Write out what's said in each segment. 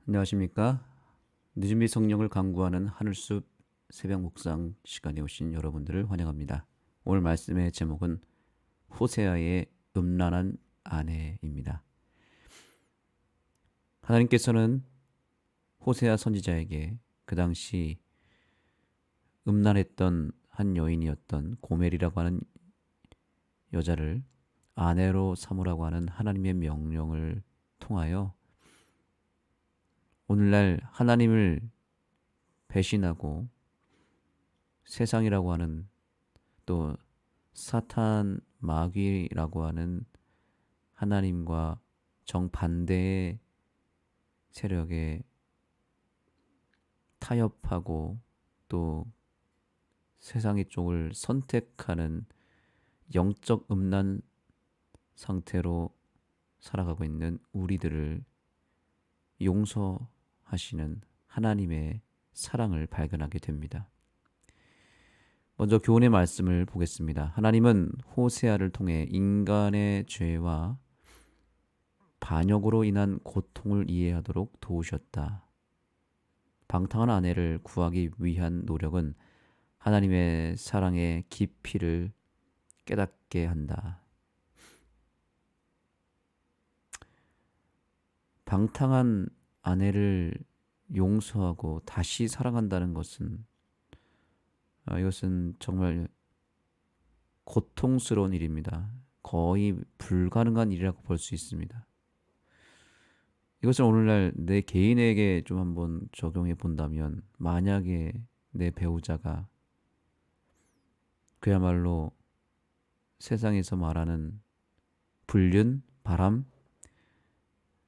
안녕하십니까? 늦은비 성령을 강구하는 하늘숲 새벽 묵상 시간에 오신 여러분들을 환영합니다. 오늘 말씀의 제목은 호세아의 음란한 아내입니다. 하나님께서는 호세아 선지자에게 그 당시 음란했던 한 여인이었던 고멜이라고 하는 여자를 아내로 삼으라고 하는 하나님의 명령을 통하여 오늘날 하나님을 배신하고 세상이라고 하는 또 사탄 마귀라고 하는 하나님과 정반대의 세력에 타협하고 또 세상의 쪽을 선택하는 영적 음란 상태로 살아가고 있는 우리들을 용서하시는 하나님의 사랑을 발견하게 됩니다. 먼저 교훈의 말씀을 보겠습니다. 하나님은 호세아를 통해 인간의 죄와 반역으로 인한 고통을 이해하도록 도우셨다. 방탕한 아내를 구하기 위한 노력은 하나님의 사랑의 깊이를 깨닫게 한다. 방탕한 아내를 용서하고 다시 사랑한다는 것은 이것은 정말 고통스러운 일입니다. 거의 불가능한 일이라고 볼 수 있습니다. 이것을 오늘날 내 개인에게 좀 한번 적용해 본다면, 만약에 내 배우자가 그야말로 세상에서 말하는 불륜, 바람,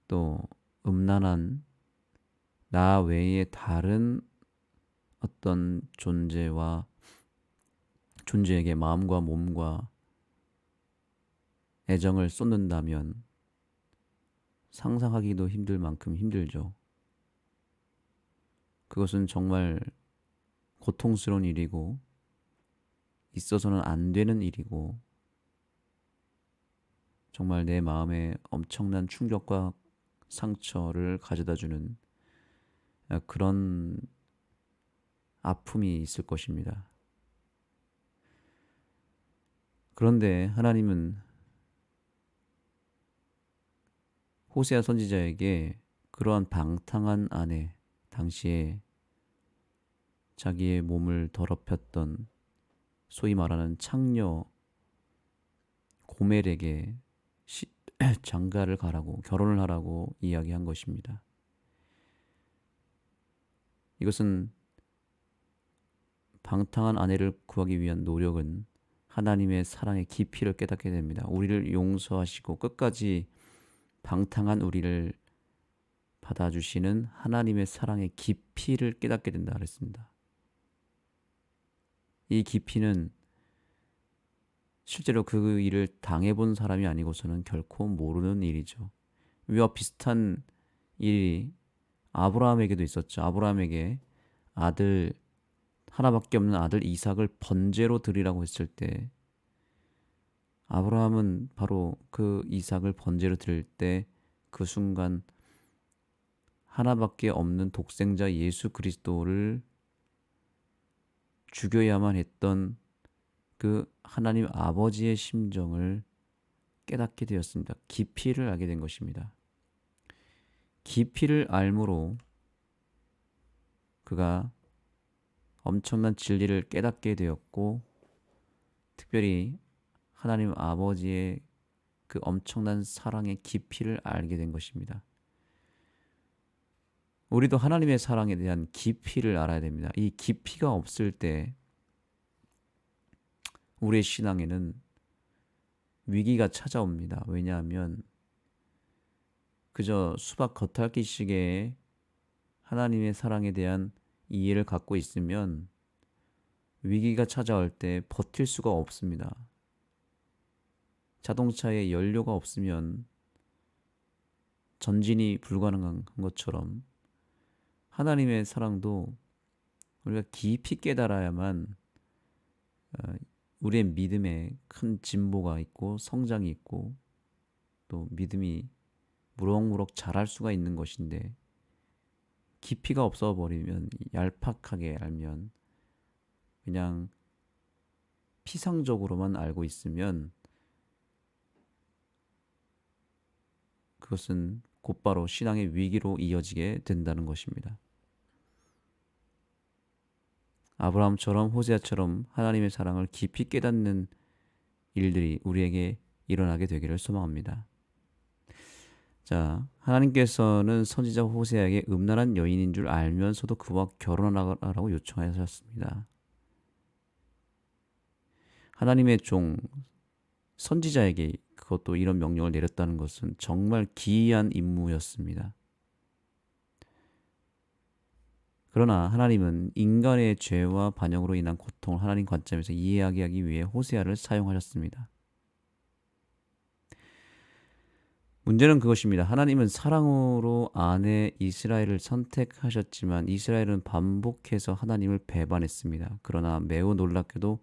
또 음란한 나 외에 다른 어떤 존재에게 마음과 몸과 애정을 쏟는다면 상상하기도 힘들 만큼 힘들죠. 그것은 정말 고통스러운 일이고 있어서는 안 되는 일이고 정말 내 마음에 엄청난 충격과 상처를 가져다주는 그런 아픔이 있을 것입니다. 그런데 하나님은 호세아 선지자에게 그러한 방탕한 아내, 당시에 자기의 몸을 더럽혔던 소위 말하는 창녀 고멜에게 장가를 가라고, 결혼을 하라고 이야기한 것입니다. 이것은 방탕한 아내를 구하기 위한 노력은 하나님의 사랑의 깊이를 깨닫게 됩니다. 우리를 용서하시고 끝까지 방탕한 우리를 받아주시는 하나님의 사랑의 깊이를 깨닫게 된다 그랬습니다. 이 깊이는 실제로 그 일을 당해본 사람이 아니고서는 결코 모르는 일이죠. 이와 비슷한 일이 아브라함에게도 있었죠. 아브라함에게 아들 하나밖에 없는 아들 이삭을 번제로 드리라고 했을 때 아브라함은 바로 그 이삭을 번제로 드릴 때 그 순간 하나밖에 없는 독생자 예수 그리스도를 죽여야만 했던 그 하나님 아버지의 심정을 깨닫게 되었습니다. 깊이를 알게 된 것입니다. 깊이를 알므로 그가 엄청난 진리를 깨닫게 되었고, 특별히 하나님 아버지의 그 엄청난 사랑의 깊이를 알게 된 것입니다. 우리도 하나님의 사랑에 대한 깊이를 알아야 됩니다. 이 깊이가 없을 때 우리의 신앙에는 위기가 찾아옵니다. 왜냐하면 그저 수박 겉핥기식의 하나님의 사랑에 대한 이해를 갖고 있으면 위기가 찾아올 때 버틸 수가 없습니다. 자동차에 연료가 없으면 전진이 불가능한 것처럼 하나님의 사랑도 우리가 깊이 깨달아야만 우리의 믿음에 큰 진보가 있고 성장이 있고 또 믿음이 무럭무럭 자랄 수가 있는 것인데, 깊이가 없어 버리면, 얄팍하게 알면, 그냥 피상적으로만 알고 있으면 그것은 곧바로 신앙의 위기로 이어지게 된다는 것입니다. 아브라함처럼 호세아처럼 하나님의 사랑을 깊이 깨닫는 일들이 우리에게 일어나게 되기를 소망합니다. 자, 하나님께서는 선지자 호세아에게 음란한 여인인 줄 알면서도 그와 결혼하라고 요청하셨습니다. 하나님의 종 선지자에게 그것도 이런 명령을 내렸다는 것은 정말 기이한 임무였습니다. 그러나 하나님은 인간의 죄와 반역으로 인한 고통을 하나님 관점에서 이해하게 하기 위해 호세아를 사용하셨습니다. 문제는 그것입니다. 하나님은 사랑으로 아내 이스라엘을 선택하셨지만 이스라엘은 반복해서 하나님을 배반했습니다. 그러나 매우 놀랍게도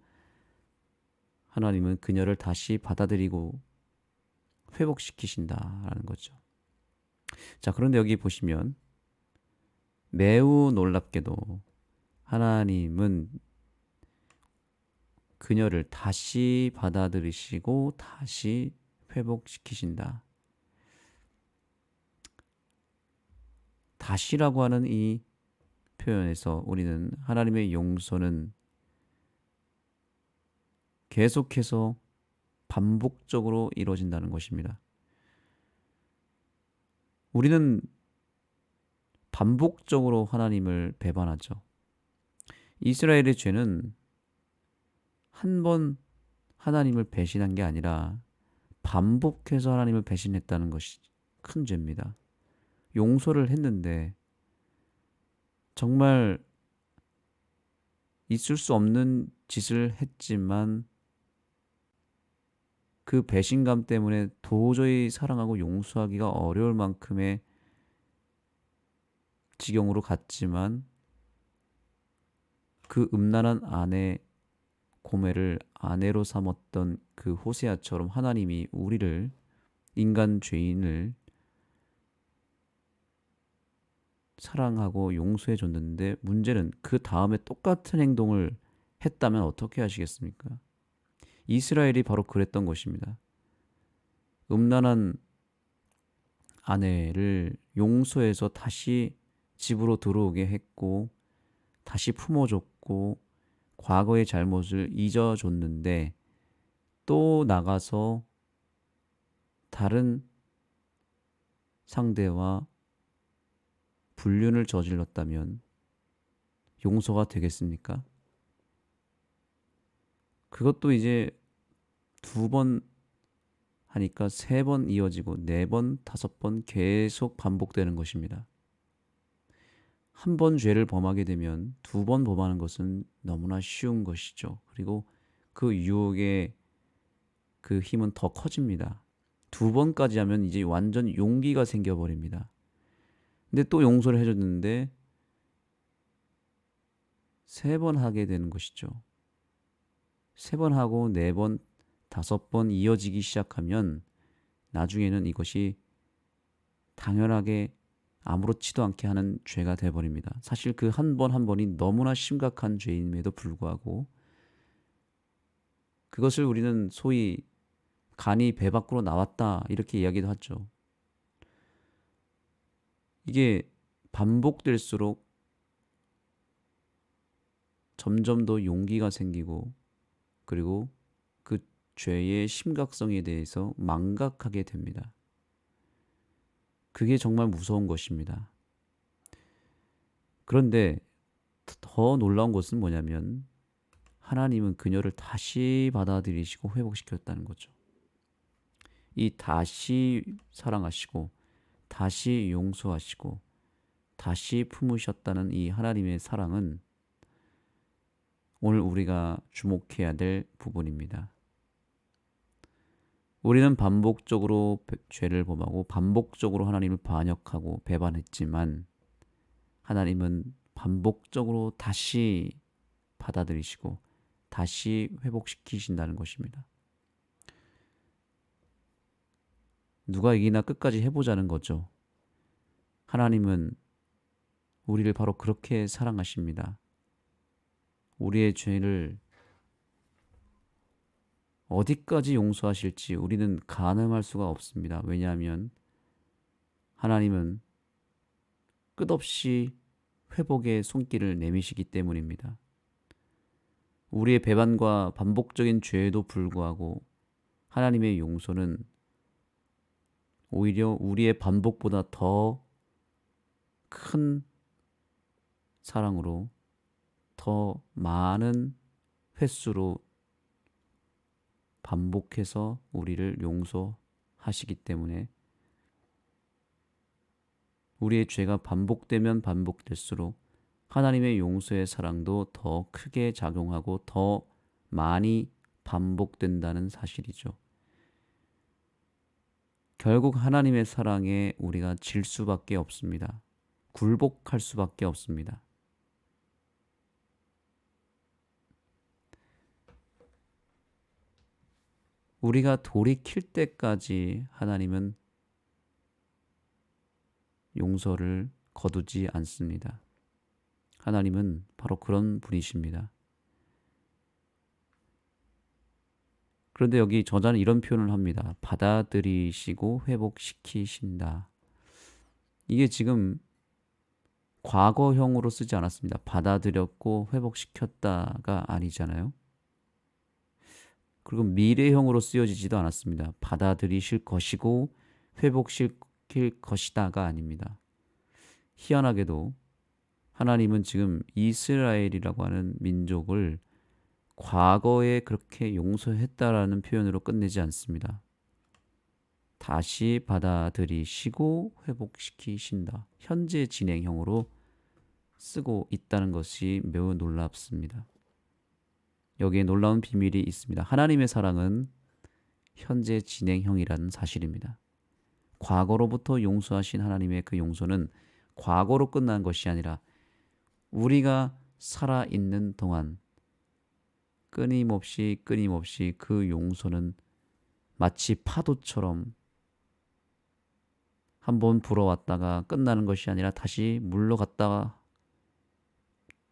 하나님은 그녀를 다시 받아들이고 회복시키신다라는 거죠. 자, 그런데 여기 보시면 매우 놀랍게도 하나님은 그녀를 다시 받아들이시고 다시 회복시키신다. 다시라고 하는 이 표현에서 우리는 하나님의 용서는 계속해서 반복적으로 이루어진다는 것입니다. 우리는 반복적으로 하나님을 배반하죠. 이스라엘의 죄는 한 번 하나님을 배신한 게 아니라 반복해서 하나님을 배신했다는 것이 큰 죄입니다. 용서를 했는데 정말 있을 수 없는 짓을 했지만 그 배신감 때문에 도저히 사랑하고 용서하기가 어려울 만큼의 지경으로 갔지만 그 음란한 아내 고멜을 아내로 삼았던 그 호세아처럼 하나님이 우리를, 인간 죄인을 사랑하고 용서해 줬는데 문제는 그 다음에 똑같은 행동을 했다면 어떻게 하시겠습니까? 이스라엘이 바로 그랬던 것입니다. 음란한 아내를 용서해서 다시 집으로 들어오게 했고 다시 품어줬고 과거의 잘못을 잊어줬는데 또 나가서 다른 상대와 불륜을 저질렀다면 용서가 되겠습니까? 그것도 이제 2번 하니까 3번 이어지고 4번, 5번 계속 반복되는 것입니다. 한 번 죄를 범하게 되면 2번 범하는 것은 너무나 쉬운 것이죠. 그리고 그 유혹의 그 힘은 더 커집니다. 2번까지 하면 이제 완전 용기가 생겨버립니다. 근데 또 용서를 해줬는데 3번 하게 되는 것이죠. 3번 하고 4번, 5번 이어지기 시작하면 나중에는 이것이 당연하게 아무렇지도 않게 하는 죄가 되어버립니다. 사실 그 한 번 한 번이 너무나 심각한 죄임에도 불구하고 그것을 우리는 소위 간이 배 밖으로 나왔다 이렇게 이야기도 하죠. 이게 반복될수록 점점 더 용기가 생기고 그리고 그 죄의 심각성에 대해서 망각하게 됩니다. 그게 정말 무서운 것입니다. 그런데 더 놀라운 것은 뭐냐면 하나님은 그녀를 다시 받아들이시고 회복시켰다는 거죠. 이 다시 사랑하시고 다시 용서하시고 다시 품으셨다는 이 하나님의 사랑은 오늘 우리가 주목해야 될 부분입니다. 우리는 반복적으로 죄를 범하고 반복적으로 하나님을 반역하고 배반했지만 하나님은 반복적으로 다시 받아들이시고 다시 회복시키신다는 것입니다. 누가 이기나 끝까지 해보자는 거죠. 하나님은 우리를 바로 그렇게 사랑하십니다. 우리의 죄를 어디까지 용서하실지 우리는 가늠할 수가 없습니다. 왜냐하면 하나님은 끝없이 회복의 손길을 내미시기 때문입니다. 우리의 배반과 반복적인 죄에도 불구하고 하나님의 용서는 오히려 우리의 반복보다 더 큰 사랑으로 더 많은 횟수로 반복해서 우리를 용서하시기 때문에 우리의 죄가 반복되면 반복될수록 하나님의 용서의 사랑도 더 크게 작용하고 더 많이 반복된다는 사실이죠. 결국 하나님의 사랑에 우리가 질 수밖에 없습니다. 굴복할 수밖에 없습니다. 우리가 돌이킬 때까지 하나님은 용서를 거두지 않습니다. 하나님은 바로 그런 분이십니다. 그런데 여기 저자는 이런 표현을 합니다. 받아들이시고 회복시키신다. 이게 지금 과거형으로 쓰지 않았습니다. 받아들였고 회복시켰다가 아니잖아요. 그리고 미래형으로 쓰여지지도 않았습니다. 받아들이실 것이고 회복시킬 것이다가 아닙니다. 희한하게도 하나님은 지금 이스라엘이라고 하는 민족을 과거에 그렇게 용서했다라는 표현으로 끝내지 않습니다. 다시 받아들이시고 회복시키신다. 현재 진행형으로 쓰고 있다는 것이 매우 놀랍습니다. 여기에 놀라운 비밀이 있습니다. 하나님의 사랑은 현재 진행형이라는 사실입니다. 과거로부터 용서하신 하나님의 그 용서는 과거로 끝난 것이 아니라 우리가 살아있는 동안 끊임없이 그 용서는 마치 파도처럼 한번 불어왔다가 끝나는 것이 아니라 다시 물러갔다가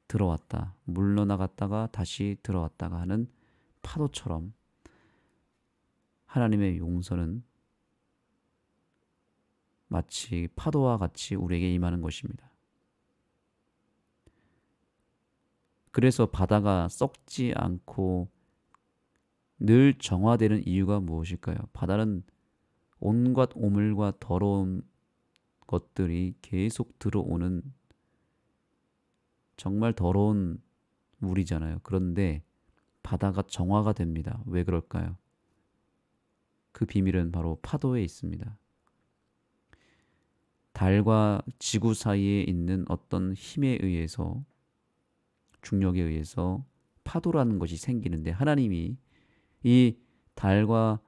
들어왔다, 물러나갔다가 다시 들어왔다가 하는 파도처럼 하나님의 용서는 마치 파도와 같이 우리에게 임하는 것입니다. 그래서 바다가 썩지 않고 늘 정화되는 이유가 무엇일까요? 바다는 온갖 오물과 더러운 것들이 계속 들어오는 정말 더러운 물이잖아요. 그런데 바다가 정화가 됩니다. 왜 그럴까요? 그 비밀은 바로 파도에 있습니다. 달과 지구 사이에 있는 어떤 힘에 의해서, 중력에 의해서 파도라는 것이 생기는데 하나님이 이 달과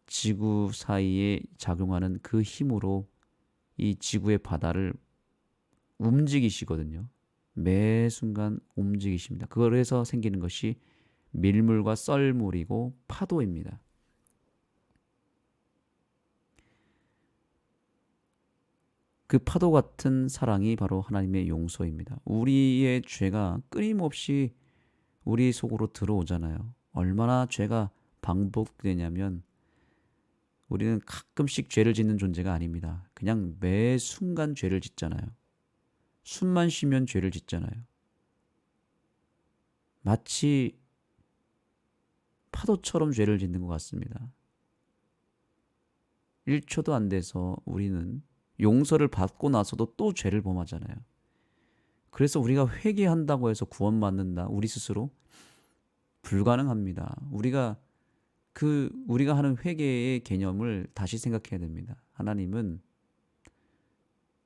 지구 사이에 작용하는 그 힘으로 이 지구의 바다를 움직이시거든요. 매 순간 움직이십니다. 그걸 해서 생기는 것이 밀물과 썰물이고 파도입니다. 그 파도 같은 사랑이 바로 하나님의 용서입니다. 우리의 죄가 끊임없이 우리 속으로 들어오잖아요. 얼마나 죄가 반복되냐면 우리는 가끔씩 죄를 짓는 존재가 아닙니다. 그냥 매 순간 죄를 짓잖아요. 숨만 쉬면 죄를 짓잖아요. 마치 파도처럼 죄를 짓는 것 같습니다. 1초도 안 돼서 우리는 용서를 받고 나서도 또 죄를 범하잖아요. 그래서 우리가 회개한다고 해서 구원받는다. 우리 스스로 불가능합니다. 우리가 하는 회개의 개념을 다시 생각해야 됩니다. 하나님은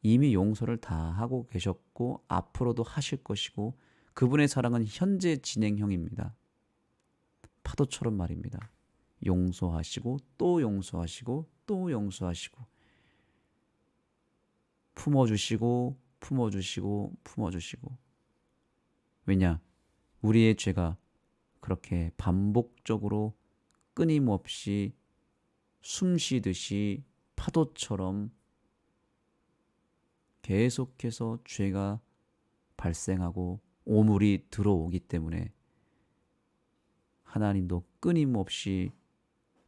이미 용서를 다 하고 계셨고 앞으로도 하실 것이고 그분의 사랑은 현재 진행형입니다. 파도처럼 말입니다. 용서하시고 또 용서하시고 또 용서하시고 품어주시고 품어주시고 품어주시고. 왜냐? 우리의 죄가 그렇게 반복적으로 끊임없이 숨쉬듯이 파도처럼 계속해서 죄가 발생하고 오물이 들어오기 때문에 하나님도 끊임없이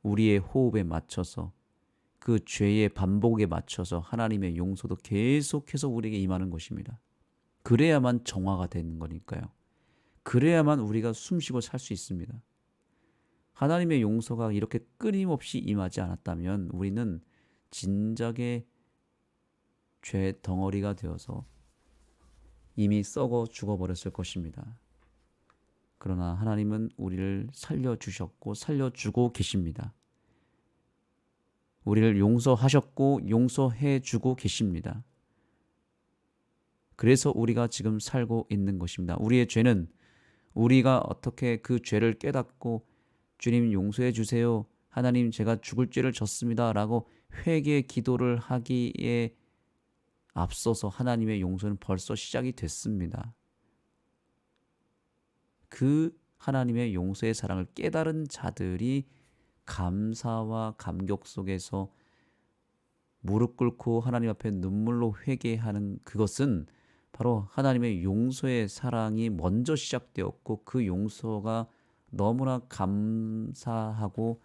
우리의 호흡에 맞춰서 그 죄의 반복에 맞춰서 하나님의 용서도 계속해서 우리에게 임하는 것입니다. 그래야만 정화가 되는 거니까요. 그래야만 우리가 숨쉬고 살 수 있습니다. 하나님의 용서가 이렇게 끊임없이 임하지 않았다면 우리는 진작에 죄 덩어리가 되어서 이미 썩어 죽어버렸을 것입니다. 그러나 하나님은 우리를 살려주셨고 살려주고 계십니다. 우리를 용서하셨고 용서해주고 계십니다. 그래서 우리가 지금 살고 있는 것입니다. 우리의 죄는 우리가 어떻게 그 죄를 깨닫고 주님 용서해 주세요. 하나님 제가 죽을 죄를 졌습니다. 라고 회개 기도를 하기에 앞서서 하나님의 용서는 벌써 시작이 됐습니다. 그 하나님의 용서의 사랑을 깨달은 자들이 감사와 감격 속에서 무릎 꿇고 하나님 앞에 눈물로 회개하는 그것은 바로 하나님의 용서의 사랑이 먼저 시작되었고 그 용서가 너무나 감사하고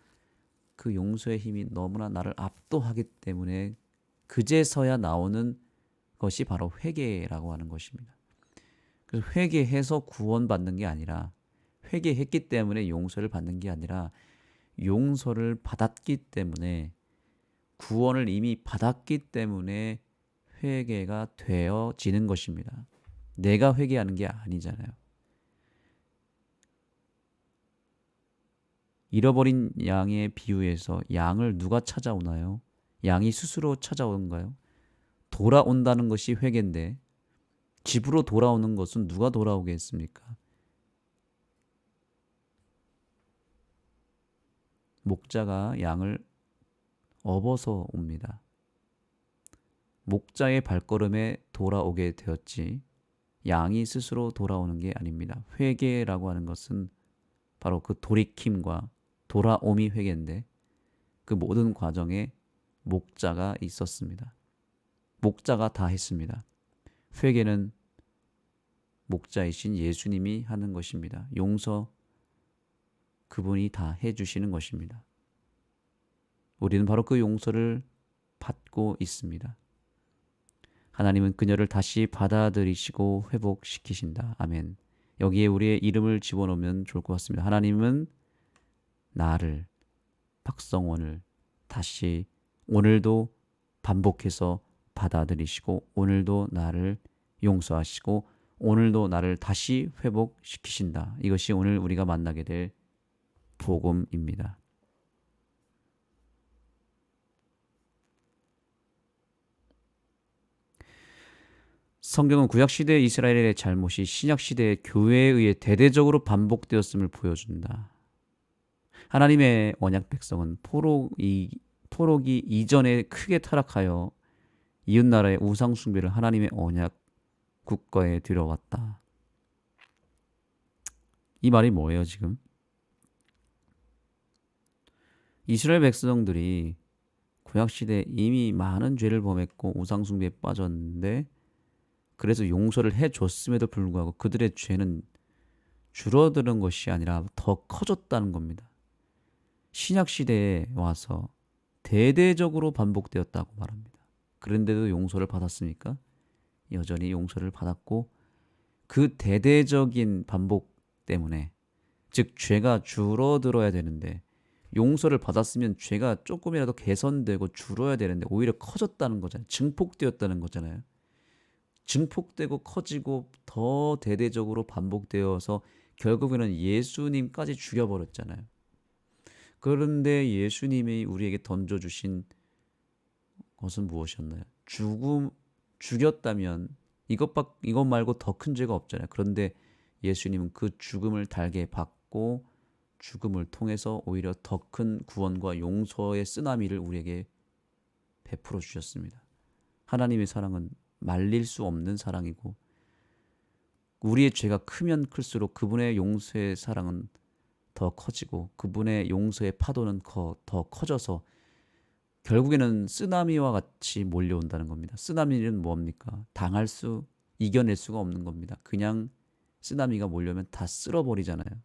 그 용서의 힘이 너무나 나를 압도하기 때문에 그제서야 나오는 것이 바로 회개라고 하는 것입니다. 그래서 회개해서 구원받는 게 아니라 회개했기 때문에 용서를 받는 게 아니라 용서를 받았기 때문에 구원을 이미 받았기 때문에 회개가 되어지는 것입니다. 내가 회개하는 게 아니잖아요. 잃어버린 양의 비유에서 양을 누가 찾아오나요? 양이 스스로 찾아오는가요? 돌아온다는 것이 회개인데 집으로 돌아오는 것은 누가 돌아오게 했습니까? 목자가 양을 업어서 옵니다. 목자의 발걸음에 돌아오게 되었지 양이 스스로 돌아오는 게 아닙니다. 회개라고 하는 것은 바로 그 돌이킴과 돌아옴이 회개인데 그 모든 과정에 목자가 있었습니다. 목자가 다 했습니다. 회개는 목자이신 예수님이 하는 것입니다. 용서 그분이 다 해주시는 것입니다. 우리는 바로 그 용서를 받고 있습니다. 하나님은 그녀를 다시 받아들이시고 회복시키신다. 아멘. 여기에 우리의 이름을 집어넣으면 좋을 것 같습니다. 하나님은 나를, 박성원을 다시 오늘도 반복해서 받아들이시고 오늘도 나를 용서하시고 오늘도 나를 다시 회복시키신다. 이것이 오늘 우리가 만나게 될 복음입니다. 성경은 구약시대 이스라엘의 잘못이 신약시대의 교회에 의해 대대적으로 반복되었음을 보여준다. 하나님의 언약 백성은 포로기 이전에 크게 타락하여 이웃나라의 우상숭배를 하나님의 언약 국가에 들여왔다. 이 말이 뭐예요 지금? 이스라엘 백성들이 구약시대에 이미 많은 죄를 범했고 우상숭배에 빠졌는데 그래서 용서를 해줬음에도 불구하고 그들의 죄는 줄어드는 것이 아니라 더 커졌다는 겁니다. 신약시대에 와서 대대적으로 반복되었다고 말합니다. 그런데도 용서를 받았습니까? 여전히 용서를 받았고 그 대대적인 반복 때문에 즉 죄가 줄어들어야 되는데 용서를 받았으면 죄가 조금이라도 개선되고 줄어야 되는데 오히려 커졌다는 거잖아요. 증폭되었다는 거잖아요. 증폭되고 커지고 더 대대적으로 반복되어서 결국에는 예수님까지 죽여버렸잖아요. 그런데 예수님이 우리에게 던져주신 것은 무엇이었나요? 죽였다면 이것 말고 더 큰 죄가 없잖아요. 그런데 예수님은 그 죽음을 달게 받고 죽음을 통해서 오히려 더 큰 구원과 용서의 쓰나미를 우리에게 베풀어 주셨습니다. 하나님의 사랑은 말릴 수 없는 사랑이고 우리의 죄가 크면 클수록 그분의 용서의 사랑은 더 커지고 그분의 용서의 파도는 더 커져서 결국에는 쓰나미와 같이 몰려온다는 겁니다. 쓰나미는 뭡니까? 당할 수 이겨낼 수가 없는 겁니다. 그냥 쓰나미가 몰려오면 다 쓸어버리잖아요.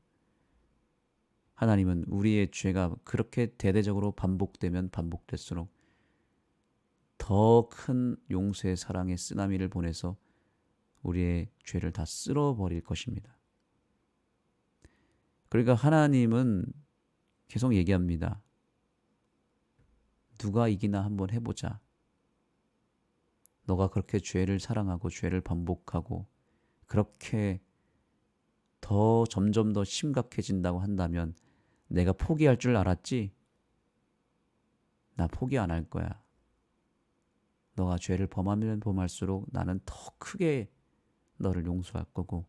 하나님은 우리의 죄가 그렇게 대대적으로 반복되면 반복될수록 더 큰 용서의 사랑의 쓰나미를 보내서 우리의 죄를 다 쓸어버릴 것입니다. 그러니까 하나님은 계속 얘기합니다. 누가 이기나 한번 해보자. 너가 그렇게 죄를 사랑하고 죄를 반복하고 그렇게 더 점점 더 심각해진다고 한다면 내가 포기할 줄 알았지? 나 포기 안 할 거야. 너가 죄를 범하면 범할수록 나는 더 크게 너를 용서할 거고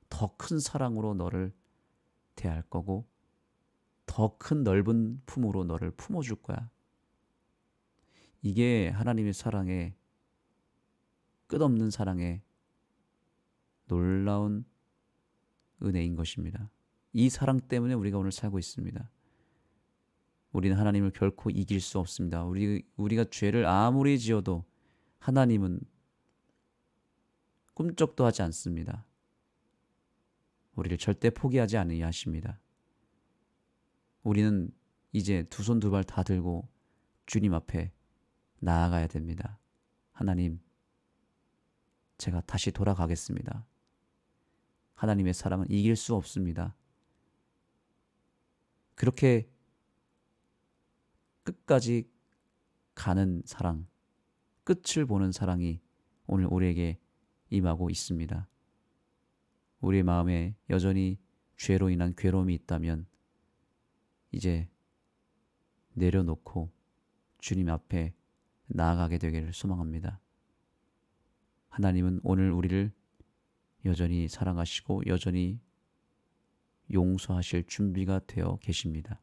더 큰 사랑으로 너를 대할 거고 더 큰 넓은 품으로 너를 품어줄 거야. 이게 하나님의 사랑의 끝없는 사랑의 놀라운 은혜인 것입니다. 이 사랑 때문에 우리가 오늘 살고 있습니다. 우리는 하나님을 결코 이길 수 없습니다. 우리가 죄를 아무리 지어도 하나님은 꿈쩍도 하지 않습니다. 우리를 절대 포기하지 아니하십니다. 우리는 이제 두 손 두 발 다 들고 주님 앞에 나아가야 됩니다. 하나님, 제가 다시 돌아가겠습니다. 하나님의 사랑은 이길 수 없습니다. 그렇게 끝까지 가는 사랑, 끝을 보는 사랑이 오늘 우리에게 임하고 있습니다. 우리의 마음에 여전히 죄로 인한 괴로움이 있다면 이제 내려놓고 주님 앞에 나아가게 되기를 소망합니다. 하나님은 오늘 우리를 여전히 사랑하시고 여전히 용서하실 준비가 되어 계십니다.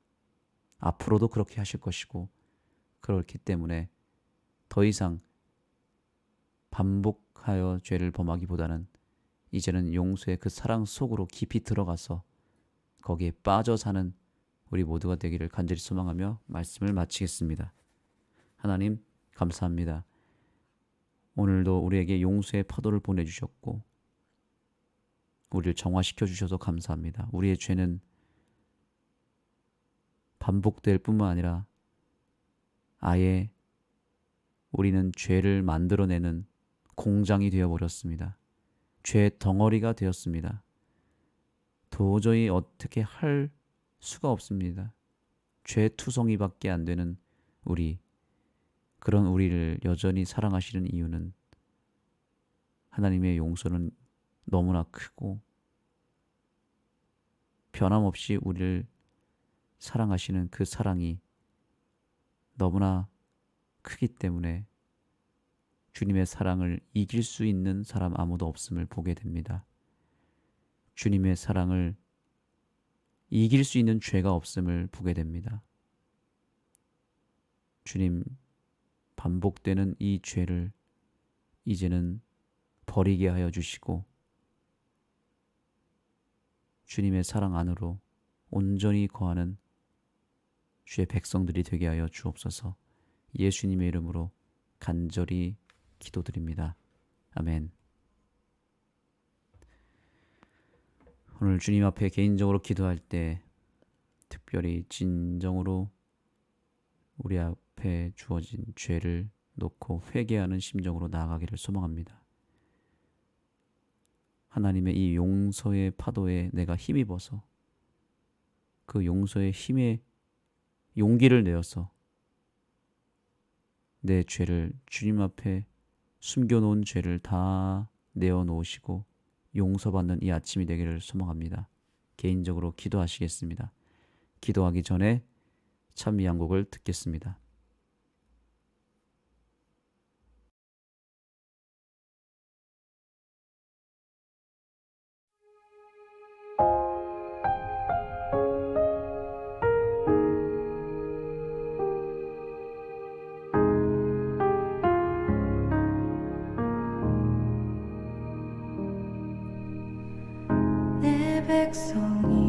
앞으로도 그렇게 하실 것이고 그렇기 때문에 더 이상 반복하여 죄를 범하기보다는 이제는 용서의 그 사랑 속으로 깊이 들어가서 거기에 빠져 사는 우리 모두가 되기를 간절히 소망하며 말씀을 마치겠습니다. 하나님 감사합니다. 오늘도 우리에게 용서의 파도를 보내주셨고 우리를 정화시켜 주셔서 감사합니다. 우리의 죄는 반복될 뿐만 아니라 아예 우리는 죄를 만들어내는 공장이 되어버렸습니다. 죄의 덩어리가 되었습니다. 도저히 어떻게 할 수가 없습니다. 죄투성이밖에 안 되는 그런 우리를 여전히 사랑하시는 이유는 하나님의 용서는 너무나 크고 변함없이 우리를 사랑하시는 그 사랑이 너무나 크기 때문에 주님의 사랑을 이길 수 있는 사람 아무도 없음을 보게 됩니다. 주님의 사랑을 이길 수 있는 죄가 없음을 보게 됩니다. 주님, 반복되는 이 죄를 이제는 버리게 하여 주시고 주님의 사랑 안으로 온전히 거하는 주의 백성들이 되게 하여 주옵소서. 예수님의 이름으로 간절히 기도드립니다. 아멘. 오늘 주님 앞에 개인적으로 기도할 때 특별히 진정으로 우리 앞에 주어진 죄를 놓고 회개하는 심정으로 나아가기를 소망합니다. 하나님의 이 용서의 파도에 내가 힘입어서 그 용서의 힘에 용기를 내어서 내 죄를 주님 앞에 숨겨놓은 죄를 다 내어놓으시고 용서받는 이 아침이 되기를 소망합니다. 개인적으로 기도하시겠습니다. 기도하기 전에 찬미 한 곡을 듣겠습니다. 내 백성이